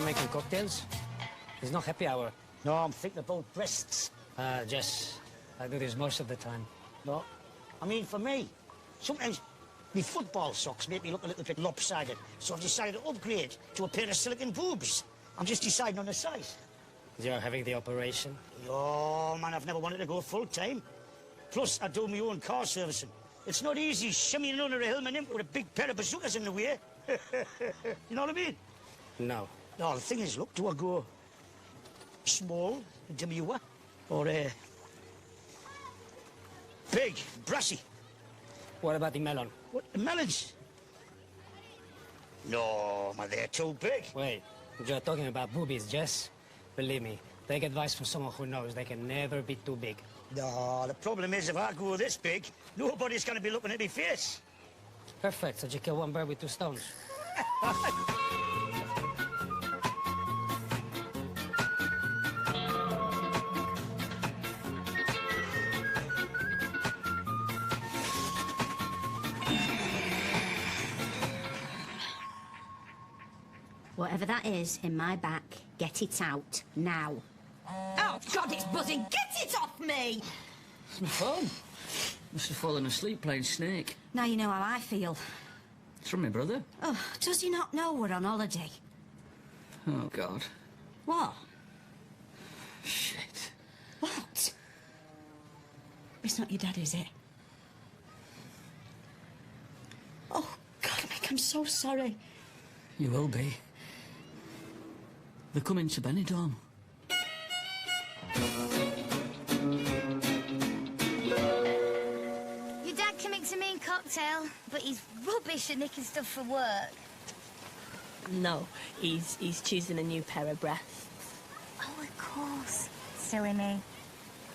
making cocktails? There's no happy hour. No, I'm thinking about breasts. Jess, I do this most of the time. No, I mean for me. Sometimes my football socks make me look a little bit lopsided, so I've decided to upgrade to a pair of silicone boobs. I'm just deciding on the size. You're having the operation? Oh, man, I've never wanted to go full-time. Plus, I do my own car servicing. It's not easy shimmying under a Hillman imp with a big pair of bazookas in the way. You know what I mean? No. No, the thing is, look, do I go small, demure, or big, brassy? What about the melon? What, the melons? No, man, they're too big. Wait, you're talking about boobies, Jess? Believe me, take advice from someone who knows they can never be too big. No, the problem is if I go this big, nobody's going to be looking at my face. Perfect, so you kill one bird with two stones. Whatever that is in my back, get it out, now. Oh, God, it's buzzing. Get it off me! It's my phone. Must have fallen asleep playing Snake. Now you know how I feel. It's from my brother. Oh, does he not know we're on holiday? Oh, God. What? Shit. What? It's not your dad, is it? Oh, God, Mick, I'm so sorry. You will be. They're coming to Benidorm. Your dad can mix a mean cocktail, but he's rubbish at nicking stuff for work. No, he's choosing a new pair of breasts. Oh, of course. Silly me.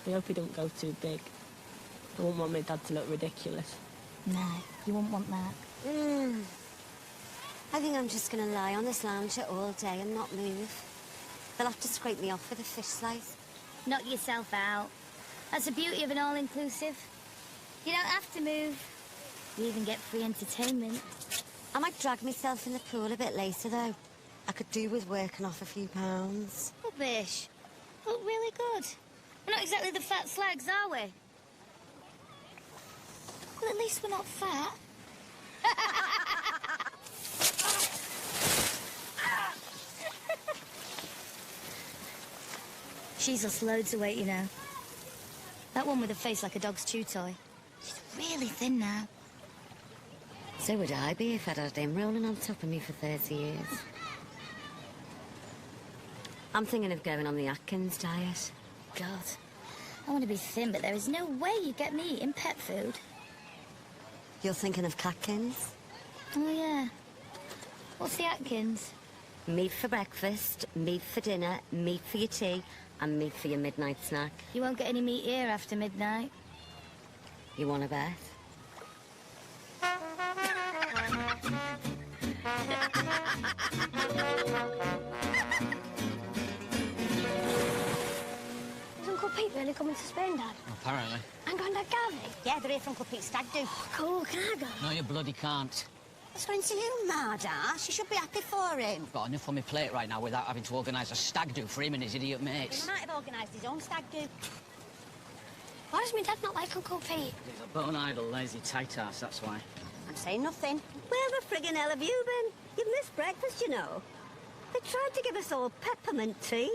I hope he don't go too big. I wouldn't want my dad to look ridiculous. No, you wouldn't want that. I think I'm just going to lie on this lounger all day and not move. They'll have to scrape me off with a fish slice. Knock yourself out. That's the beauty of an all-inclusive. You don't have to move. You even get free entertainment. I might drag myself in the pool a bit later, though. I could do with working off a few pounds. Rubbish. Look really good. We're not exactly the fat slags, are we? Well, at least we're not fat. She's lost loads of weight, you know. That one with a face like a dog's chew toy. She's really thin now. So would I be if I'd had him rolling on top of me for 30 years. I'm thinking of going on the Atkins diet. God, I want to be thin, but there is no way you get me eating pet food. You're thinking of Catkins? Oh, yeah. What's the Atkins? Meat for breakfast, meat for dinner, meat for your tea, and meat for your midnight snack. You won't get any meat here after midnight. You want a bet? Is Uncle Pete really coming to Spain, Dad? Apparently. And Grandad Garvey? Yeah, they're here for Uncle Pete's stag do. Oh, cool, can I go? No, you bloody can't. What's going to you, Marda? She should be happy for him. I've got enough on my plate right now without having to organise a stag do for him and his idiot mates. He might have organised his own stag do. Why does my dad not like Uncle Pete? He's a bone idle, lazy tight ass, that's why. I'm saying nothing. Where the friggin' hell have you been? You've missed breakfast, you know. They tried to give us all peppermint tea.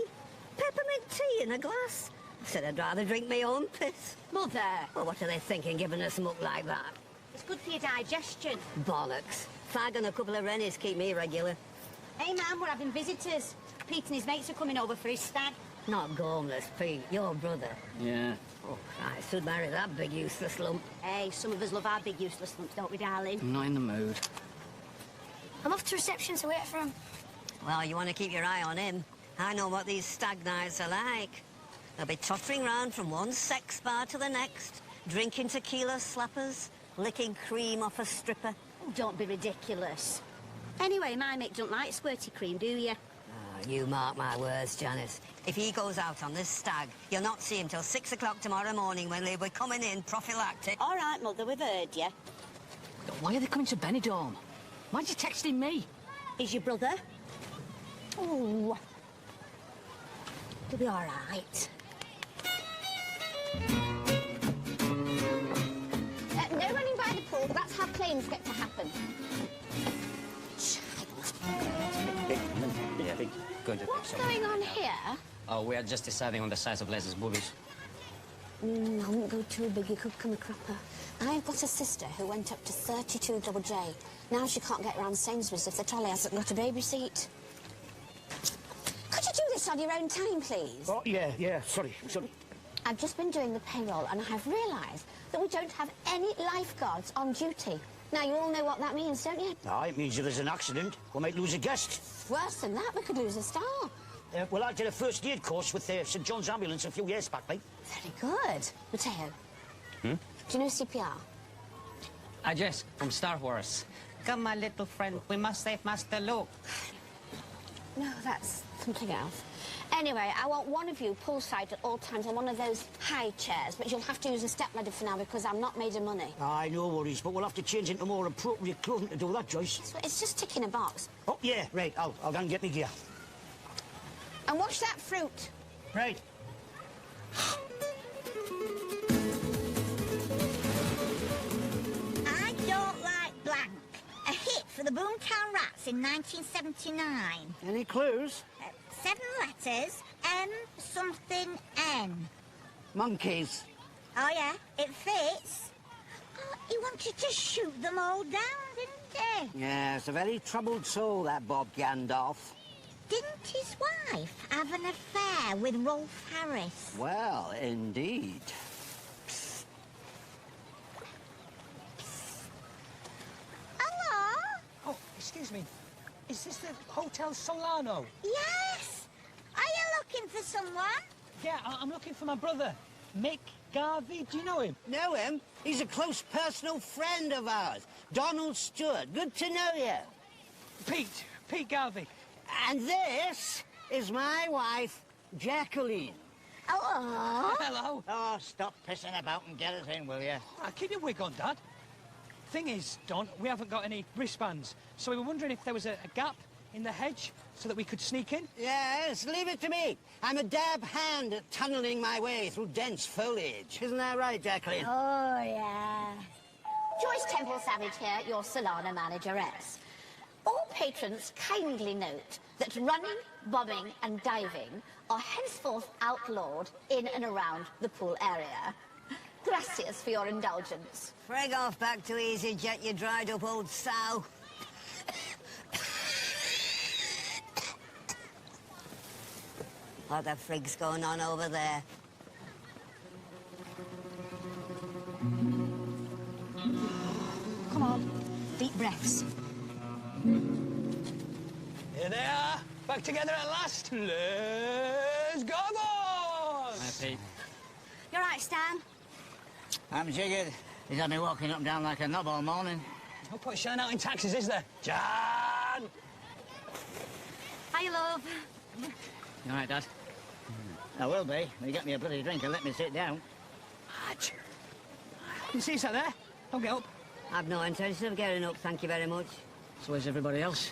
Peppermint tea in a glass. I said I'd rather drink my own piss. Mother, Well, what are they thinking, giving us muck like that? it's good for your digestion. Bollocks. Fag and a couple of rennies keep me regular. Hey, Mum, we're having visitors. Pete and his mates are coming over for his stag. Not gormless, Pete. Your brother. Yeah. Oh, Christ, who'd marry that big useless lump? Hey, some of us love our big useless lumps, don't we, darling? I'm not in the mood. I'm off to reception to wait for him. Well, you want to keep your eye on him. I know what these stag nights are like. They'll be tottering round from one sex bar to the next, drinking tequila slappers, licking cream off a stripper. Oh, don't be ridiculous. Anyway, my Mick don't like squirty cream, do you? Oh, you mark my words, Janice. If he goes out on this stag, you'll not see him till 6 o'clock tomorrow morning when they'll be coming in prophylactic. All right, Mother, we've heard you. Why are they coming to Benidorm? Why are you texting me? Is your brother? Ooh. You'll be all right. No running by the pool. That's how claims get to happen. Yeah, big. Good. What's going on here? Oh, we are just deciding on the size of Les's boobies. I wouldn't go too big. You could become a crapper. I've got a sister who went up to 32 double J. Now she can't get around Sainsbury's if the trolley hasn't got a baby seat. Could you do this on your own time, please? Oh, yeah, sorry. I've just been doing the payroll and I've realised that we don't have any lifeguards on duty. Now, you all know what that means, don't you? Ah, it means if there's an accident, we might lose a guest. Worse than that, we could lose a star. Well, I did a first aid course with St John's Ambulance a few years back, mate. Very good. Mateo. Do you know CPR? Jess, from Star Wars. Come, my little friend, we must save Master Luke. No, that's something else. Anyway, I want one of you poolside at all times on one of those high chairs, but you'll have to use a stepladder for now because I'm not made of money. Aye, no worries, but we'll have to change into more appropriate clothing to do that, Joyce. So it's just ticking a box. Oh, yeah, right, I'll go and get me gear. And watch that fruit. Right. I don't like blank. A hit for the Boomtown Rats in 1979. Any clues? 7 letters, M something N. Monkeys. Oh, yeah, it fits. Oh, he wanted to shoot them all down, didn't he? Yeah, it's a very troubled soul, that Bob Gandalf. Didn't his wife have an affair with Rolf Harris? Well, indeed. Hello? Oh, excuse me. Is this the Hotel Solano? Yes. Are you looking for someone? Yeah, I'm looking for my brother, Mick Garvey. Do you know him? Know him? He's a close personal friend of ours. Donald Stewart. Good to know you. Pete Garvey. And this is my wife, Jacqueline. Hello? Hello. Oh, stop pissing about and get us in, will you? Keep your wig on, Dad. Thing is, Don, we haven't got any wristbands, so we were wondering if there was a gap in the hedge so that we could sneak in. Yes, leave it to me. I'm a dab hand at tunnelling my way through dense foliage. Isn't that right, Jacqueline? Oh, yeah. Joyce Temple Savage here, your Solana manageress. All patrons kindly note that running, bombing and diving are henceforth outlawed in and around the pool area. Gracias for your indulgence. Frig off back to EasyJet, you dried up old sow. What the frig's going on over there? Come on, deep breaths. Here they are, back together at last. Let's go, boys! Hi, Pete. You're right, Stan. I'm jiggered. He's had me walking up and down like a knob all morning. No point showing out in taxis, is there? John! Hi, love. You all right, Dad? I will be. You get me a bloody drink and let me sit down. You see that there? Don't get up. I've no intention of getting up, thank you very much. So where's everybody else?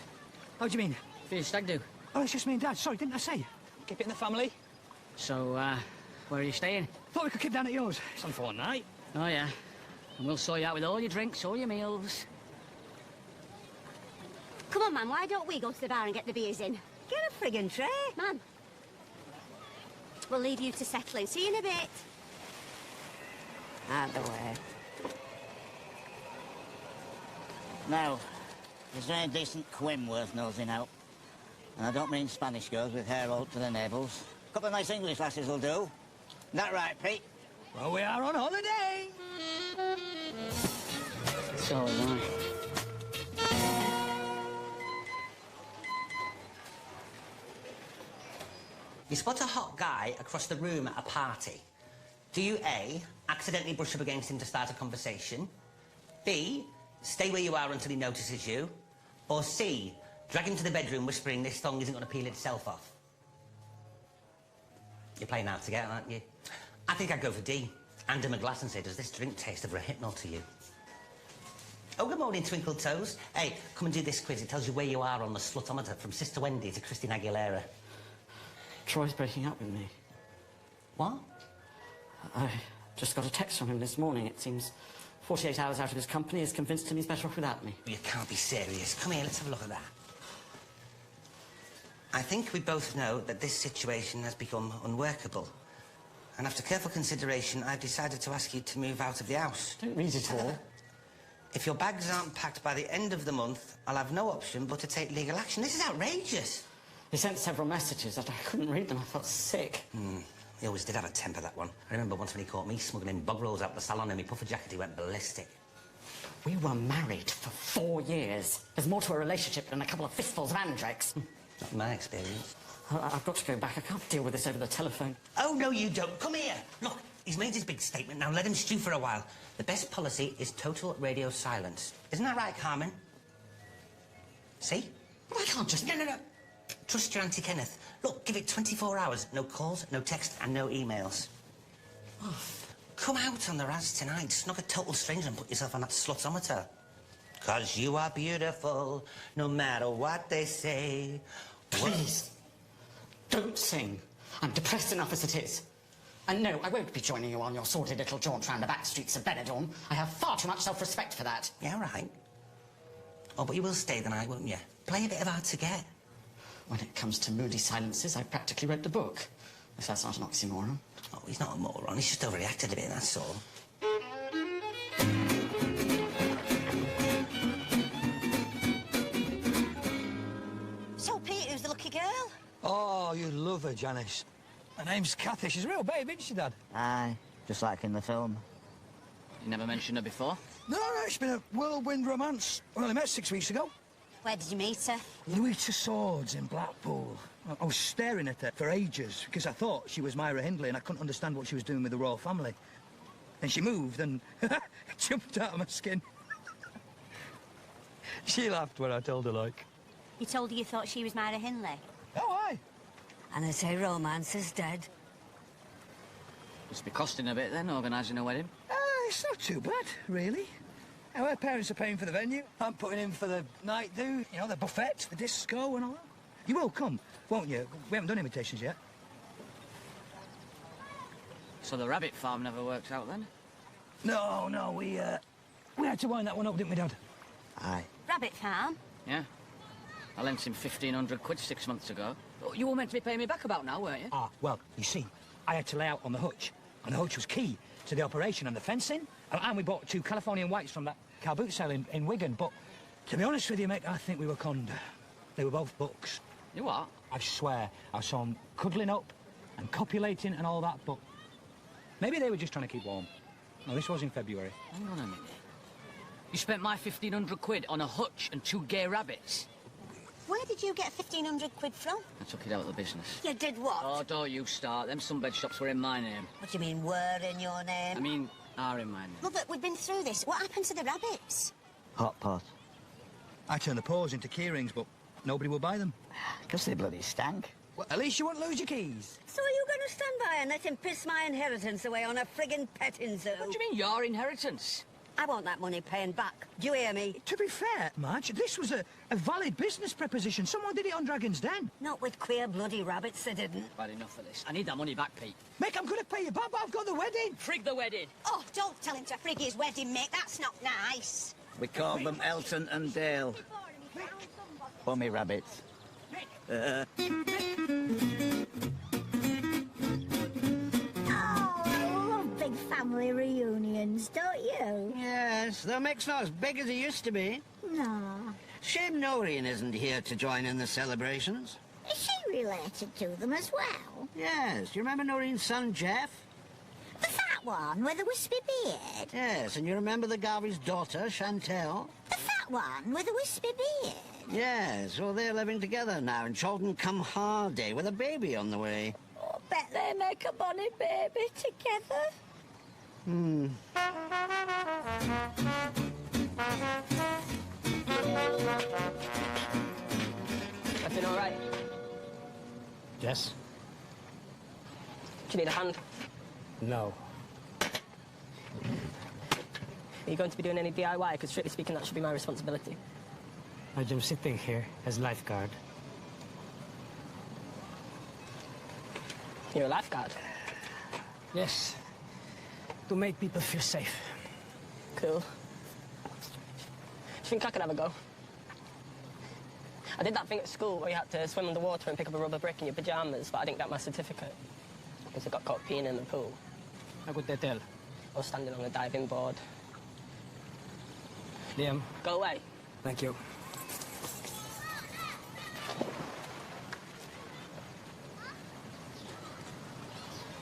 How do you mean? For your stag do. Oh, it's just me and Dad. Sorry, didn't I say? Keep it in the family. So, where are you staying? Thought we could keep down at yours. It's on for one night. Oh, yeah. And we'll sort you out with all your drinks, all your meals. Come on, man, why don't we go to the bar and get the beers in? Get a friggin' tray. Man. We'll leave you to settle in. See you in a bit. Out the way. Now, is there any decent quim worth nosing out? And I don't mean Spanish girls with hair all to the navels. A couple of nice English lasses will do. That right, Pete? Well, we are on holiday. So am I. You spot a hot guy across the room at a party. Do you A, accidentally brush up against him to start a conversation? B, stay where you are until he notices you? Or C, drag him to the bedroom whispering this thong isn't going to peel itself off? You're playing out together, aren't you? I think I'd go for D. Hand him a glass and say, does this drink taste of Rohypnol to you? Oh, good morning, Twinkle Toes. Hey, come and do this quiz. It tells you where you are on the slutometer from Sister Wendy to Christine Aguilera. Troy's breaking up with me. What? I just got a text from him this morning. It seems 48 hours out of his company has convinced him he's better off without me. You can't be serious. Come here, let's have a look at that. I think we both know that this situation has become unworkable. And after careful consideration, I've decided to ask you to move out of the house. Don't read it all. If your bags aren't packed by the end of the month, I'll have no option but to take legal action. This is outrageous. He sent several messages that I couldn't read them. I felt sick. He always did have a temper, that one. I remember once when he caught me smuggling bog rolls out the salon in my puffer jacket, he went ballistic. We were married for 4 years. There's more to a relationship than a couple of fistfuls of Andrex. Not my experience. I've got to go back. I can't deal with this over the telephone. Oh, no, you don't. Come here. Look, he's made his big statement. Now let him stew for a while. The best policy is total radio silence. Isn't that right, Carmen? See? But I can't just... No. Trust your Auntie Kenneth. Look, give it 24 hours. No calls, no text, and no emails. Oh. Come out on the Raz tonight. Snog a total stranger and put yourself on that slutometer. 'Cause you are beautiful, no matter what they say. Please, don't sing. I'm depressed enough as it is. And no, I won't be joining you on your sordid little jaunt round the back streets of Benidorm. I have far too much self-respect for that. Yeah, right. Oh, but you will stay the night, won't you? Play a bit of hard to get. When it comes to moody silences, I practically read the book. If that's not an oxymoron. Oh, he's not a moron. He's just overreacted a bit, that's all. So, Pete, who's the lucky girl? Oh, you'd love her, Janice. Her name's Kathy. She's a real babe, isn't she, Dad? Aye, just like in the film. You never mentioned her before? No, it's been a whirlwind romance. We only met 6 weeks ago. Where did you meet her? Louisa Swords in Blackpool. I was staring at her for ages because I thought she was Myra Hindley and I couldn't understand what she was doing with the royal family. Then she moved and jumped out of my skin. She laughed when I told her, like. You told her you thought she was Myra Hindley? Oh, aye. And they say romance is dead. Must be costing a bit then, organising a wedding. It's not too bad, really. Our parents are paying for the venue. I'm putting in for the night do, you know, the buffet, the disco and all that. You will come, won't you? We haven't done invitations yet. So the rabbit farm never worked out then? No, we had to wind that one up, didn't we, Dad? Aye. Rabbit farm? Yeah. I lent him 1,500 quid 6 months ago. You were meant to be paying me back about now, weren't you? Ah, well, you see, I had to lay out on the hutch, and the hutch was key to the operation and the fencing, and we bought 2 Californian whites from that car boot sale in Wigan, but to be honest with you, mate, I think we were conned. They were both bucks. You what? I swear, I saw them cuddling up and copulating and all that, but maybe they were just trying to keep warm. No, this was in February. Hang on a minute. You spent my 1,500 quid on a hutch and 2 gay rabbits? Where did you get 1,500 quid from? I took it out of the business. You did what? Oh, don't you start. Them sunbed shops were in my name. What do you mean, were in your name? I mean, are in my name. Well, but we've been through this. What happened to the rabbits? Hot pot. I turned the paws into key rings, but nobody will buy them. Because they bloody stank. Well, at least you won't lose your keys. So are you going to stand by and let him piss my inheritance away on a friggin' petting zoo? What do you mean, your inheritance? I want that money paying back. Do you hear me? To be fair, Marge, this was a valid business proposition. Someone did it on Dragon's Den. Not with queer bloody rabbits, they didn't. Bad enough of this. I need that money back, Pete. Mick, I'm going to pay you back, but I've got the wedding. Frig the wedding. Oh, don't tell him to frig his wedding, mate. That's not nice. We call them Elton and Dale. Bummy rabbits. Oh, I love big family reunions, don't you? Yes, though Mick's not as big as he used to be. No. Shame Noreen isn't here to join in the celebrations. Is she related to them as well? Yes, you remember Noreen's son, Jeff? The fat one with the wispy beard? Yes, and you remember the Garvey's daughter, Chantel? The fat one with the wispy beard? Yes, well, they're living together now in Chorlton-cum-Hardy with a baby on the way. Oh, bet they make a bonny baby together. Everything all right? Yes? Do you need a hand? No. Are you going to be doing any DIY? Because strictly speaking, that should be my responsibility. I'm sitting here as lifeguard. You're a lifeguard? Yes. To make people feel safe. Cool. Do you think I could have a go? I did that thing at school where you had to swim underwater and pick up a rubber brick in your pyjamas, but I didn't get my certificate. Because I got caught peeing in the pool. How could they tell? I was standing on a diving board. Liam. Go away. Thank you.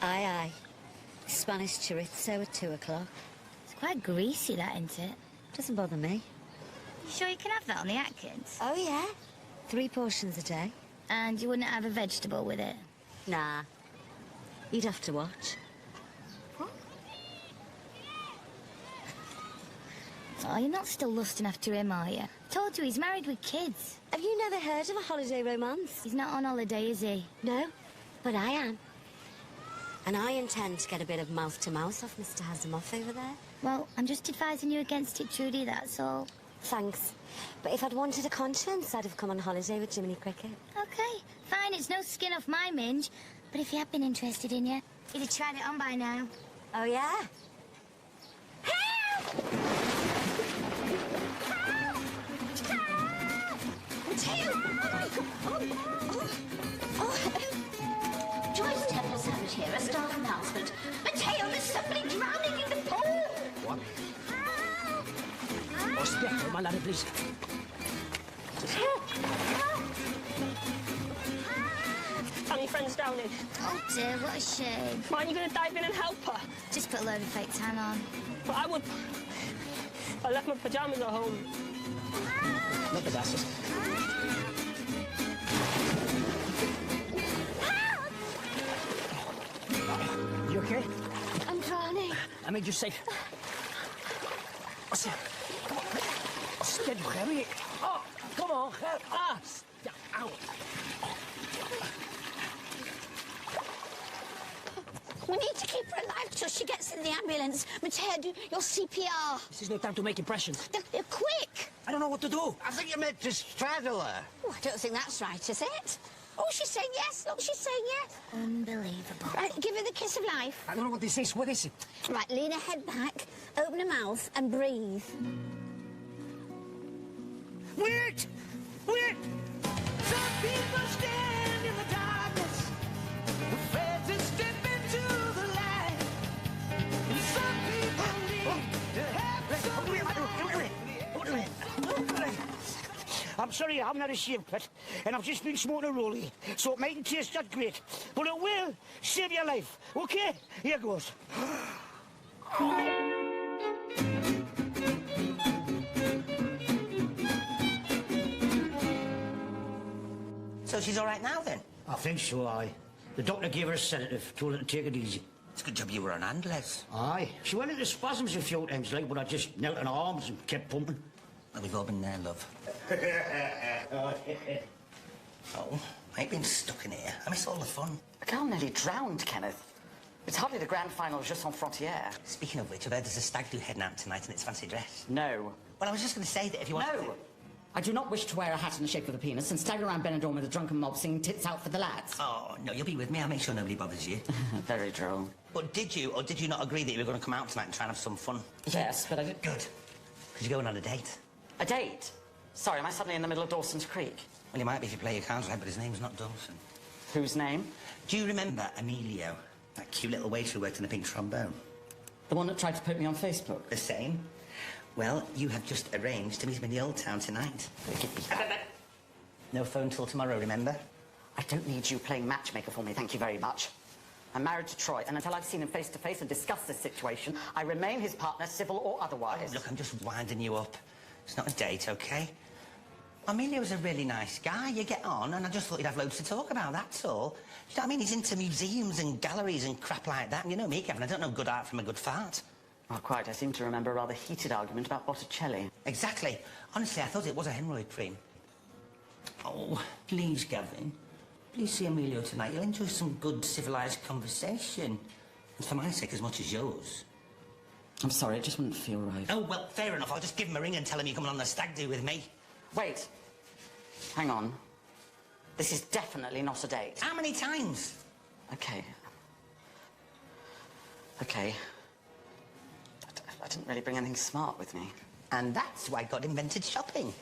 Aye, aye. Spanish chorizo at 2 o'clock. It's quite greasy, that, isn't it? Doesn't bother me. You sure you can have that on the Atkins? Oh, yeah. 3 portions a day. And you wouldn't have a vegetable with it? Nah. You'd have to watch. Oh, you're not still lusting after him, are you? I told you, he's married with kids. Have you never heard of a holiday romance? He's not on holiday, is he? No, but I am. And I intend to get a bit of mouth-to-mouth off Mr. Hasimoff over there. Well, I'm just advising you against it, Trudy, that's all. Thanks. But if I'd wanted a conscience, I'd have come on holiday with Jiminy Cricket. Okay, fine, it's no skin off my minge. But if he had been interested in you, he'd have tried it on by now. Oh, yeah? Joyce Temple Savage here, a staff announcement. Mateo, there's somebody drowning in the pool! What? Hostia, my lad, please. Family friend's drowning. Oh dear, what a shame. Aren't you going to dive in and help her? Just put a load of fake tan on. But I would... I left my pyjamas at home. Not the glasses. You okay? I'm drowning. I made you safe. Come on. Steady, Harry. Oh, come on, Harry. Ah, ow. We need to keep her alive till she gets in the ambulance. Mateo, do your CPR. This is no time to make impressions. Quick! I don't know what to do. I think you meant to straddle her. Oh, I don't think that's right, is it? Oh, she's saying yes. Look, she's saying yes. Unbelievable. Right, give her the kiss of life. I don't know what this is. What is it? Right, lean her head back, open her mouth, and breathe. Wait! Wait! Some people stand in the darkness, afraid to step into the light. And some people need to have I'm sorry, I haven't had a shave cut, and I've just been smoking a rollie, so it mightn't taste that great, but it will save your life, okay? Here goes. So she's all right now, then? I think so, aye. The doctor gave her a sedative, told her to take it easy. It's a good job you were on hand, Les. Aye. She went into spasms a few times, like, but I just knelt in her arms and kept pumping. Well, we've all been there, love. Oh, I ain't been stuck in here. I miss all the fun. The girl nearly drowned, Kenneth. It's hardly the grand final just en frontière. Speaking of which, I've heard there's a stag do heading out tonight in its fancy dress. No. Well, I was just going to say that if you want No! I do not wish to wear a hat in the shape of a penis and stagger around Benidorm with a drunken mob singing tits out for the lads. Oh, no, you'll be with me. I'll make sure nobody bothers you. Very droll. But did you or did you not agree that you were going to come out tonight and try and have some fun? Yes, but I did... Good. Because you're going on a date. A date? Sorry, am I suddenly in the middle of Dawson's Creek? Well, you might be if you play your cards right, but his name's not Dawson. Whose name? Do you remember Emilio? That cute little waiter who worked in the pink trombone. The one that tried to put me on Facebook? The same. Well, you have just arranged to meet him in the old town tonight. No phone till tomorrow, remember? I don't need you playing matchmaker for me, thank you very much. I'm married to Troy, and until I've seen him face to face and discussed this situation, I remain his partner, civil or otherwise. Oh, look, I'm just winding you up. It's not a date, OK? Emilio's a really nice guy. You get on, and I just thought you'd have loads to talk about, that's all. Do you know what I mean? He's into museums and galleries and crap like that. And you know me, Kevin, I don't know good art from a good fart. Oh, quite. I seem to remember a rather heated argument about Botticelli. Exactly. Honestly, I thought it was a hemorrhoid cream. Oh, please, Gavin. Please see Emilio tonight. You'll enjoy some good, civilised conversation. And for my sake as much as yours. I'm sorry, it just wouldn't feel right. Oh, well, fair enough. I'll just give him a ring and tell him you're coming on the stag do with me. Wait. Hang on. This is definitely not a date. How many times? Okay. Okay. I didn't really bring anything smart with me. And that's why God invented shopping.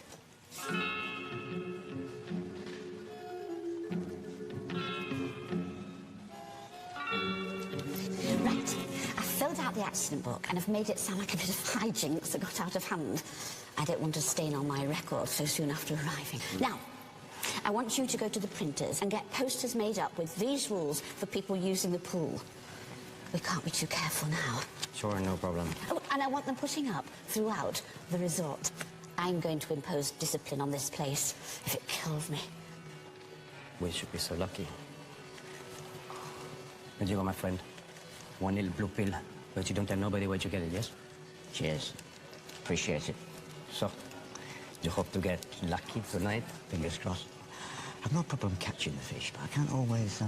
Right. I filled out the accident book and I've made it sound like a bit of hijinks that got out of hand. I don't want a stain on my record so soon after arriving. Now, I want you to go to the printers and get posters made up with these rules for people using the pool. We can't be too careful now. Sure, no problem. Oh, and I want them putting up throughout the resort. I'm going to impose discipline on this place if it kills me. We should be so lucky. There you go, my friend. One little blue pill, but you don't tell nobody where you get it, yes? Cheers. Appreciate it. So, you hope to get lucky tonight? Fingers crossed. I've no problem catching the fish, but I can't always,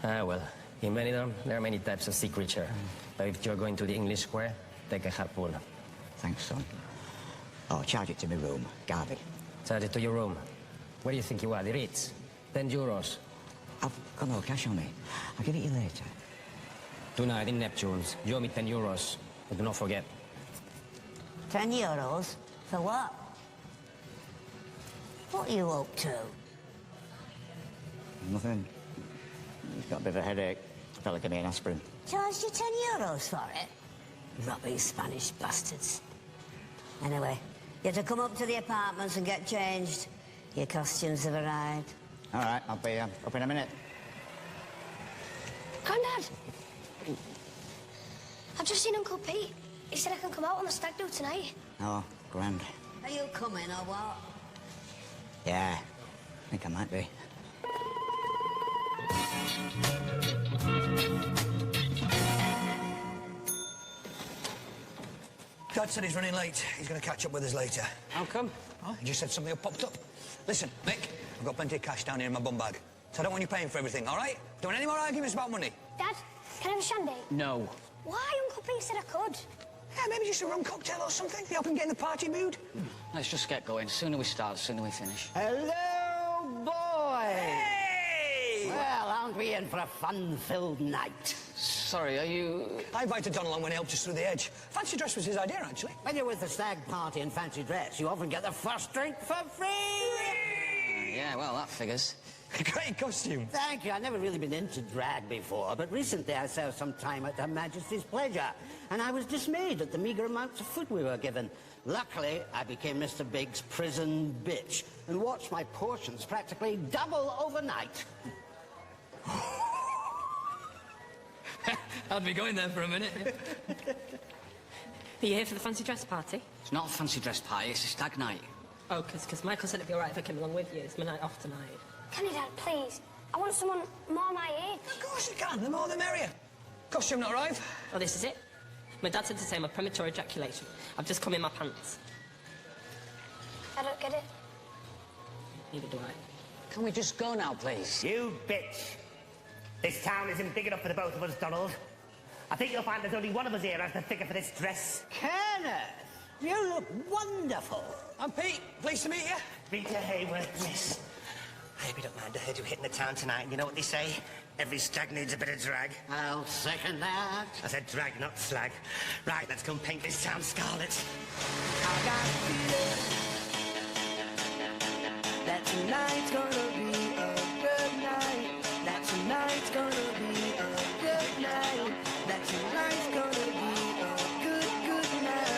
Well, in Benidorm, there are many types of sea creature. But if you're going to the English Square, take a harpoon. Thanks, son. Oh, charge it to my room. Garvey. Charge it to your room. Where do you think you are? The Ritz? 10 euros. I've got no cash on me. I'll give it you later. Tonight in Neptune's, you owe me 10 euros. But do not forget. 10 euros? For what? What are you up to? Nothing. He's got a bit of a headache. Fella give me an aspirin. Charged you 10 euros for it? Robbing Spanish bastards. Anyway, you have to come up to the apartments and get changed. Your costumes have arrived. All right, I'll be up in a minute. Grandad! I've just seen Uncle Pete. He said I can come out on the stag do tonight. Oh, grand. Are you coming or what? Yeah, I think I might be. Dad said he's running late. He's going to catch up with us later. How come? Oh, he just said something had popped up. Listen, Mick, I've got plenty of cash down here in my bum bag. So I don't want you paying for everything, all right? Don't want any more arguments about money. Dad, can I have a shandy? No. Why? Uncle Pete said I could. Yeah, maybe just a rum cocktail or something. You help him get in the party mood. Let's just get going. The sooner we start, the sooner we finish. Hello, boy! Hey! Well, aren't we in for a fun-filled night? Sorry, are you... I invited Don along when he helped us through the edge. Fancy dress was his idea, actually. When you're with the stag party in fancy dress, you often get the first drink for free! Yeah, well, that figures. Great costume. Thank you. I've never really been into drag before, but recently I served some time at Her Majesty's pleasure, and I was dismayed at the meagre amounts of food we were given. Luckily, I became Mr. Big's prison bitch and watched my portions practically double overnight. I'd be going there for a minute. Are you here for the fancy dress party? It's not a fancy dress party, it's a stag night. Oh, because Michael said it'd be all right if I came along with you. It's my night off tonight. Can you, Dad, please? I want someone more my age. Of course you can. The more the merrier. Costume not arrive? Oh, this is it? My dad said to say I'm a premature ejaculation. I've just come in my pants. I don't get it. Neither do I. Can we just go now, please? You bitch. This town isn't big enough for the both of us, Donald. I think you'll find there's only one of us here has the figure for this dress. Kenneth, you look wonderful. I'm Pete. Pleased to meet you. Peter Hayward, miss. I hope you don't mind. I heard you hitting the town tonight. And you know what they say? Every stag needs a bit of drag. I'll second that. I said drag, not slag. Right, let's go and paint this town scarlet. I got a feeling that tonight's gonna be a good night. That tonight's gonna be a good night. That tonight's gonna be a good night.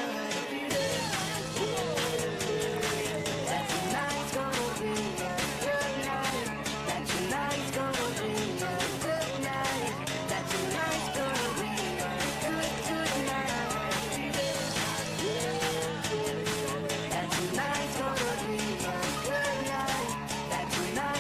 That tonight's gonna be a good night. That tonight's gonna be a good night. That tonight's gonna be a good night. That tonight's gonna be a good night. That tonight's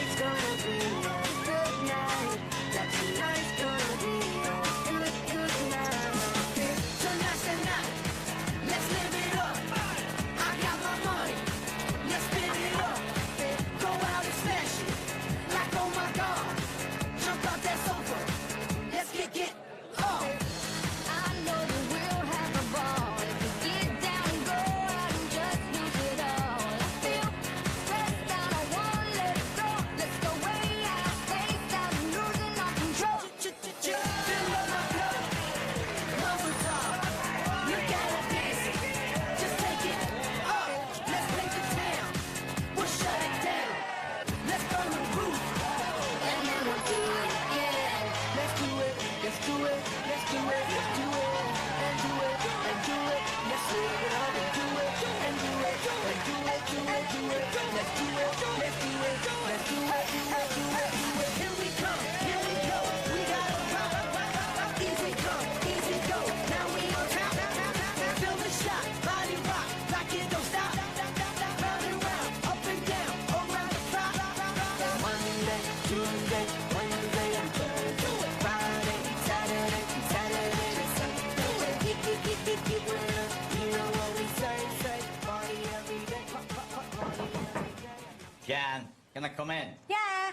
Jan, can I come in? Yeah.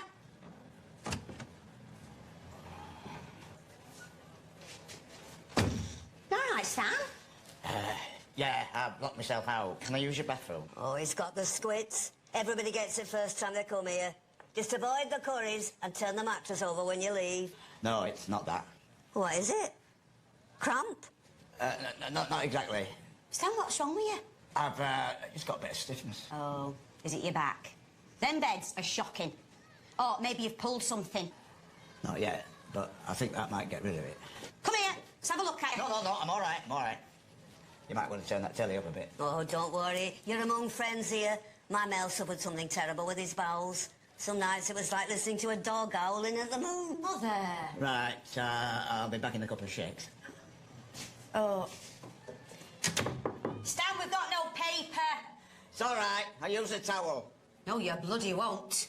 All right, Sam. Yeah, I've locked myself out. Can I use your bathroom? Oh, he's got the squits. Everybody gets it first time they come here. Just avoid the curries and turn the mattress over when you leave. No, it's not that. What is it? Cramp? Not exactly. Sam, what's wrong with you? I've just got a bit of stiffness. Oh, is it your back? Them beds are shocking. Oh, maybe you've pulled something. Not yet, but I think that might get rid of it. Come here, let's have a look at it. No, I'm all right, I'm all right. You might want to turn that telly up a bit. Oh, don't worry. You're among friends here. My Mel suffered something terrible with his bowels. Some nights it was like listening to a dog howling at the moon. Mother. Right, I'll be back in a couple of shakes. Oh. Stan, we've got no paper. It's all right, I'll use a towel. No, you bloody won't.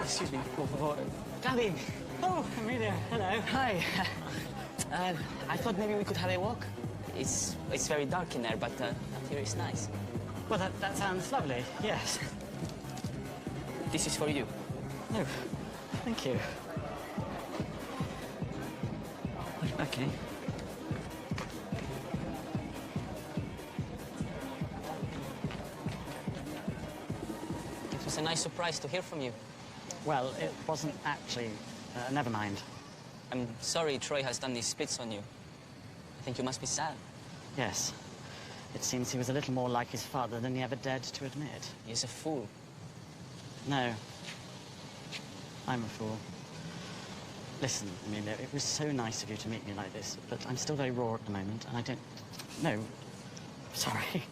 Excuse me, por favor. Gavin! Oh, Amelia, hello. Hi. I thought maybe we could have a walk. It's very dark in there, but here is nice. Well, that sounds lovely, yes. This is for you. No, thank you. Okay. It was a nice surprise to hear from you. Well, it wasn't actually. Never mind. I'm sorry Troy has done these spits on you. I think you must be sad. Yes. It seems he was a little more like his father than he ever dared to admit. He's a fool. No. I'm a fool. Listen, Amelia, it was so nice of you to meet me like this, but I'm still very raw at the moment, and I don't... No. Sorry.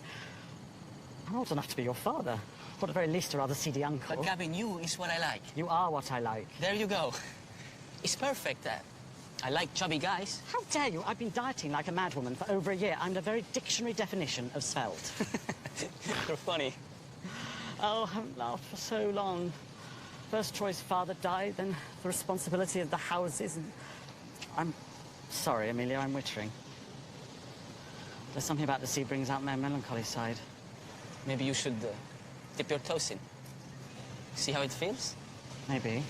I'm old enough to be your father. Or at the very least, a rather seedy uncle. But Gavin, you is what I like. You are what I like. There you go. It's perfect. I like chubby guys. How dare you? I've been dieting like a madwoman for over a year. I'm the very dictionary definition of svelte. You're funny. Oh, I haven't laughed for so long. First Troy's father died, then the responsibility of the houses. And I'm sorry, Amelia, I'm wittering. There's something about the sea brings out my melancholy side. Maybe you should dip your toes in. See how it feels? Maybe.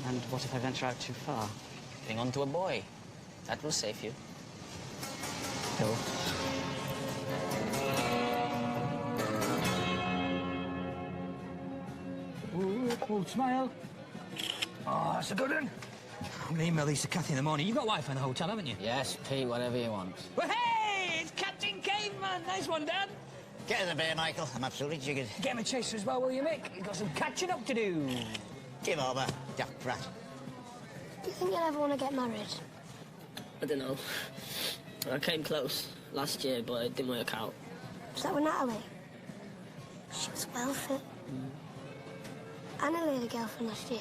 And what if I venture out too far? Hang on to a boy. That will save you. Bill. Ooh, smile. Oh, that's a good one. I'm going to email these to Kathy in the morning. You've got Wi-Fi in the hotel, haven't you? Yes, Pete, whatever you want. Well, hey! It's Captain Caveman. Nice one, Dad. Get in the bay, Michael. I'm absolutely jiggered. Get him a chaser as well, will you, Mick? You've got some catching up to do. Give over, daft brat. Do you think you'll ever want to get married? I don't know. I came close last year, but it didn't work out. Was that with Natalie? She was well fit. I nearly had a girlfriend last year.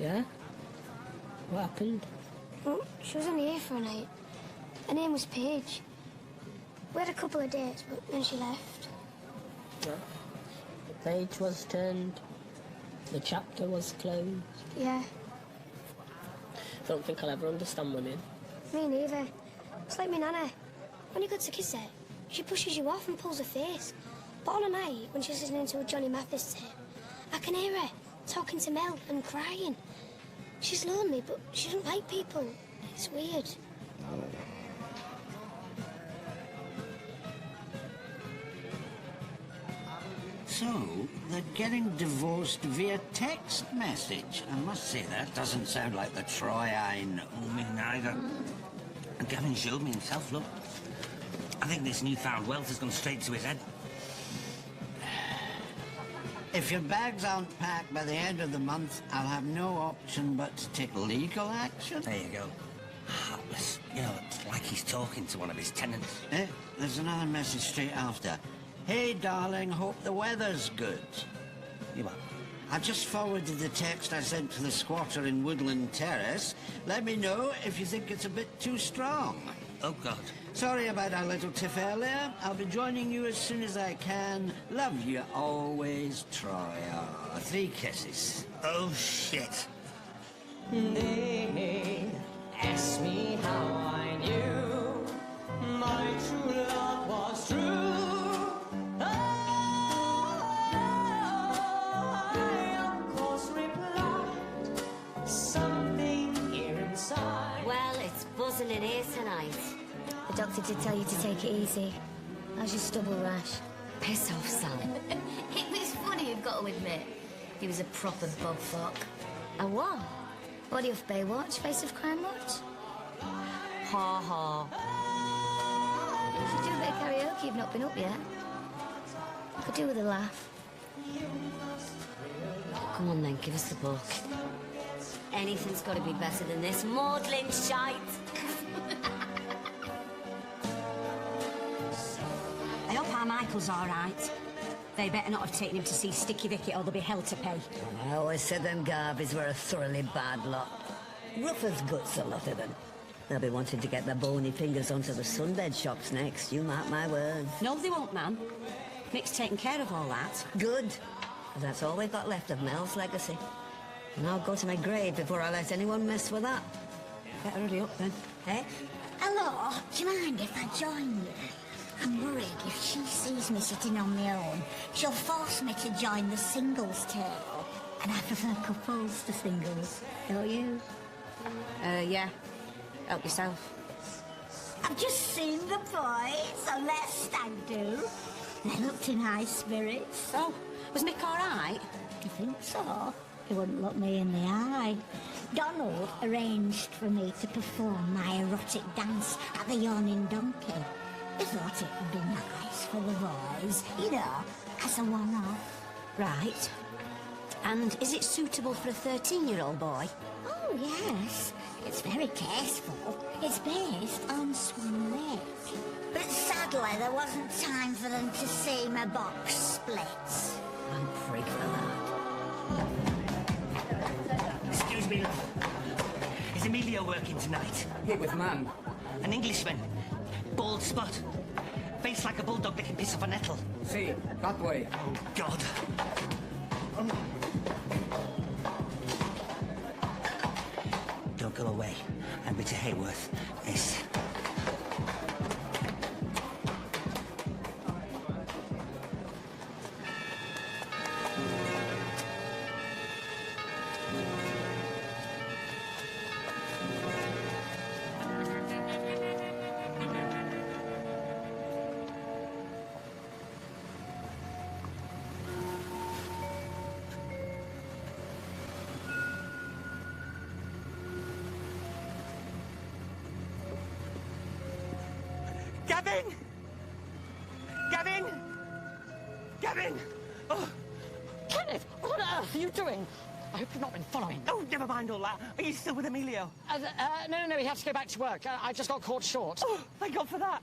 Yeah? What happened? Well, she was only here for a night. Her name was Paige. We had a couple of dates, but then she left. Yeah. The page was turned. The chapter was closed. Yeah, Don't think I'll ever understand women. me neither. It's like me Nana. When you go to kiss her, she pushes you off and pulls her face. But on a night, when she's listening to a Johnny Mathis tape, I can hear her talking to Mel and crying. She's lonely, but she doesn't like people. It's weird. So, they're getting divorced via text message. I must say, that doesn't sound like the Troy I know. Me neither. And Gavin showed me himself, look. I think this newfound wealth has gone straight to his head. If your bags aren't packed by the end of the month, I'll have no option but to take legal action. There you go. Heartless. You know, it's like he's talking to one of his tenants. There's another message straight after. Hey, darling, hope the weather's good. You what? I just forwarded the text I sent to the squatter in Woodland Terrace. Let me know if you think it's a bit too strong. Oh, God. Sorry about our little tiff earlier. I'll be joining you as soon as I can. Love you always, Troy. 3 kisses. Oh, shit. They ask me how I knew my true love was true. I, of course, replied something here inside. Well, it's buzzing in here tonight. The doctor did tell you to take it easy. How's your stubble rash? Piss off, Sam. It was funny, you've got to admit. He was a proper bogfuck. A what? Body off Baywatch, Face of Crime Watch. Ha ha. You should do a bit of karaoke, you've not been up yet. I could do with a laugh. Come on then, give us the book. Anything's got to be better than this maudlin shite. I hope our Michael's all right. They better not have taken him to see Sticky Vicky or they'll be hell to pay. I always said them Garveys were a thoroughly bad lot. Rough as guts, a lot of them. They'll be wanting to get their bony fingers onto the sunbed shops next, you mark my words. No, they won't, ma'am. Nick's taken care of all that. Good. 'Cause that's all we've got left of Mel's legacy. And I'll go to my grave before I let anyone mess with that. Better hurry up then. Eh? Hello, do you mind if I join you? I'm worried if she sees me sitting on my own, she'll force me to join the singles table. And I prefer couples to singles. Don't you? Yeah. Help yourself. I've just seen the boys on their stag do. They looked in high spirits. Oh, was Mick all right? I think so. He wouldn't look me in the eye. Donald arranged for me to perform my erotic dance at the Yawning Donkey. I thought it would be nice for the boys, you know, as a one-off. Right. And is it suitable for a 13-year-old boy? Oh, yes. It's very tasteful. It's based on Swan Lake. But sadly, there wasn't time for them to see my box splits. I'm a freak for that. Excuse me. Is Emilio working tonight? Hit with man. An Englishman. Bald spot. Face like a bulldog that can piss off a nettle. See, that way. Oh, God. Don't go away. I'm Richard Hayworth. Yes. Gavin! Gavin! Gavin! Oh. Kenneth, what on earth are you doing? I hope you've not been following. Oh, never mind all that. Are you still with Emilio? No, he has to go back to work. I just got caught short. Oh, thank God for that.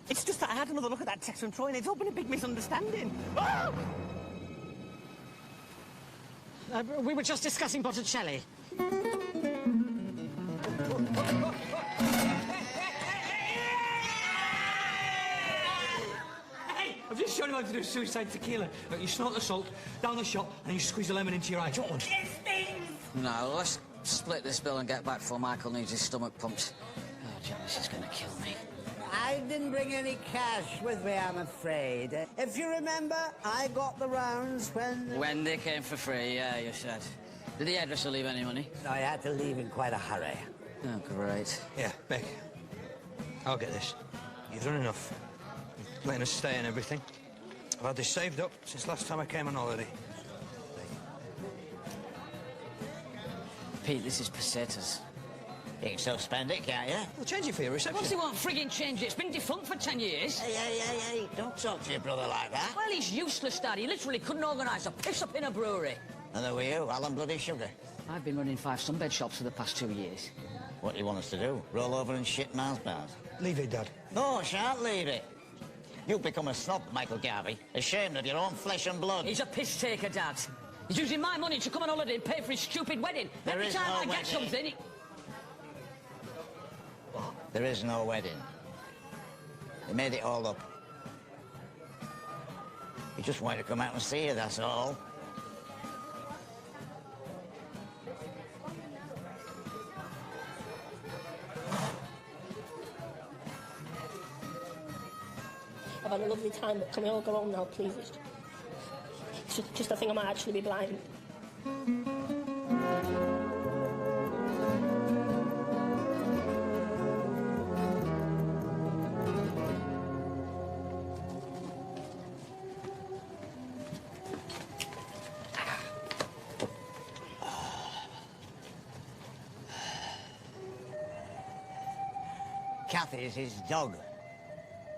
It's just that I had another look at that text from Troy and it's all been a big misunderstanding. Oh! We were just discussing Botticelli. I've just shown you how to do suicide tequila. Look, you snort the salt, down the shot, and you squeeze the lemon into your eye. Do you want one? No, let's split this bill and get back before Michael needs his stomach pumped. Oh, John, this is gonna kill me. I didn't bring any cash with me, I'm afraid. If you remember, I got the rounds when... When they came for free, yeah, you said. Did the hairdresser leave any money? No, I had to leave in quite a hurry. Oh, great. Yeah, Beck. I'll get this. You've done enough. You've letting us stay and everything. I've had this saved up since last time I came on holiday. Pete, this is pesetas. You can still spend it, can't you? We'll change it for your reception. What's he want frigging change it? It's been defunct for 10 years. Hey, don't talk to your brother like that. Well, he's useless, Dad. He literally couldn't organise a piss-up in a brewery. And there were you, Alan Bloody Sugar. I've been running 5 sunbed shops for the past 2 years. What do you want us to do? Roll over and shit Mars bars? Leave it, Dad. No, I shan't leave it. You've become a snob, Michael Garvey. Ashamed of your own flesh and blood. He's a piss-taker, Dad. He's using my money to come on holiday and pay for his stupid wedding. Every time I get something, he... There is no wedding. They made it all up. He just wanted to come out and see you, that's all. had a lovely time, but can we all go home now, please? It's just I think I might actually be blind. Kathy's his dog,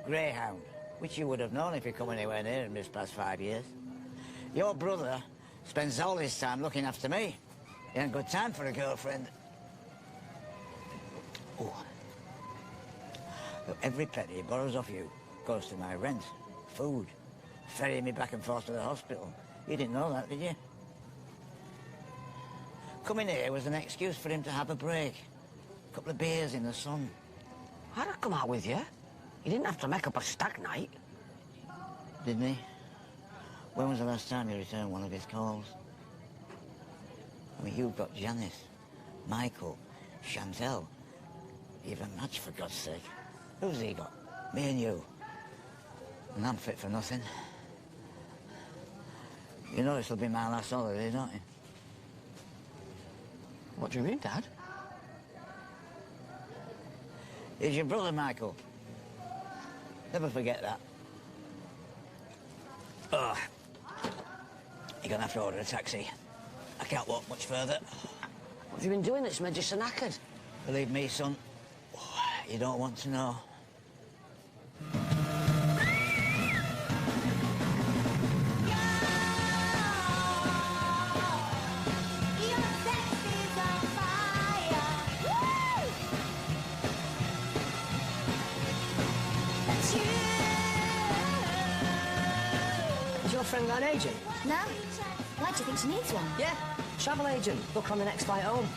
Greyhound, which you would have known if you come anywhere near him this past 5 years. Your brother spends all his time looking after me. He ain't got time for a girlfriend. Oh. Every penny he borrows off you goes to my rent, food, ferrying me back and forth to the hospital. You didn't know that, did you? Coming here was an excuse for him to have a break. A couple of beers in the sun. I'd have come out with you. You didn't have to make up a stag night. Didn't he? When was the last time you returned one of his calls? I mean, you've got Janice, Michael, Chantel. Even Madge, for God's sake. Who's he got? Me and you. And I'm fit for nothing. You know this'll be my last holiday, don't you? What do you mean, Dad? He's your brother, Michael. Never forget that. Oh. You're gonna have to order a taxi. I can't walk much further. What have you been doing that's made you so knackered? Believe me, son, you don't want to know. Is your friend got an agent? No. Why do you think she needs one? Yeah, travel agent. Book on the next flight home.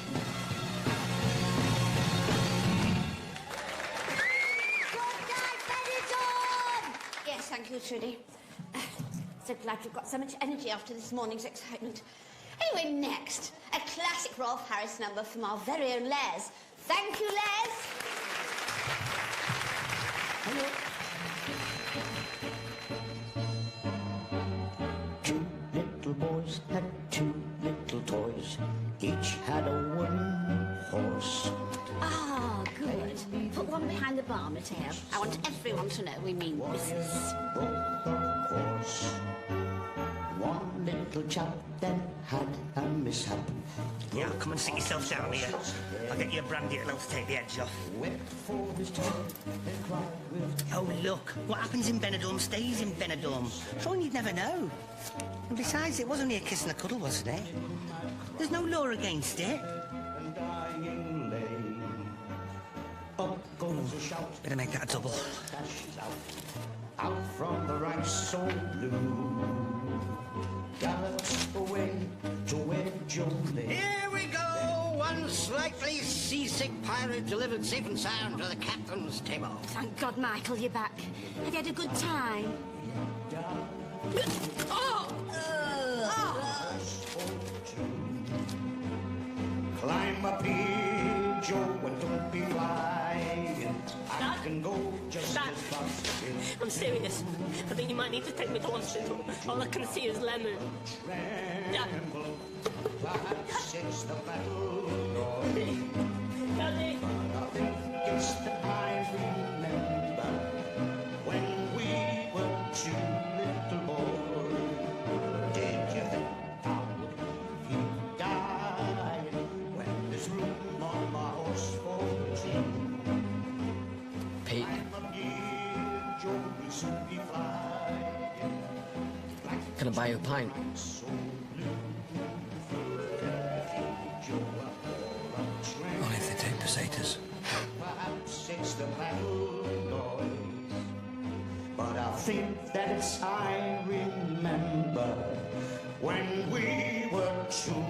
Yes, thank you, Trudy. So glad we've got so much energy after this morning's excitement. Anyway, next, a classic Rolf Harris number from our very own Les. Thank you, Les. Hello. Two little boys had two little toys. Each had a wooden horse. Ah, good. Put one behind the bar, Matteo. I want everyone to know we mean business. One little chap then had a mishap. Yeah, come and sit yourself down here. I'll get you a brandy that'll help to take the edge off. Oh, look. What happens in Benidorm stays in Benidorm. Thought you'd never know. And besides, it was only a kiss and a cuddle, wasn't it? There's no law against it. Better make that a double. Out from the rice so blue, gallops away to where Jolie. Here we go! One slightly seasick pirate delivered safe and sound to the captain's table. Thank God, Michael, you're back. Have you had a good time? Oh! Climb up here, Joe, and don't be flying. I can go just Dad. as fast. I'm serious. I think you might need to take me to hospital. All I can see is lemon. Dad. Perhaps it's the battle noise. Daddy. I think it's that I remember when we were two little boys. Did you think I would leave you dying when there's room on my horse for two? Pete. Can I buy you a pint? Only if they take pesetas. Perhaps it's the battle noise, but I think that it's I remember when we were two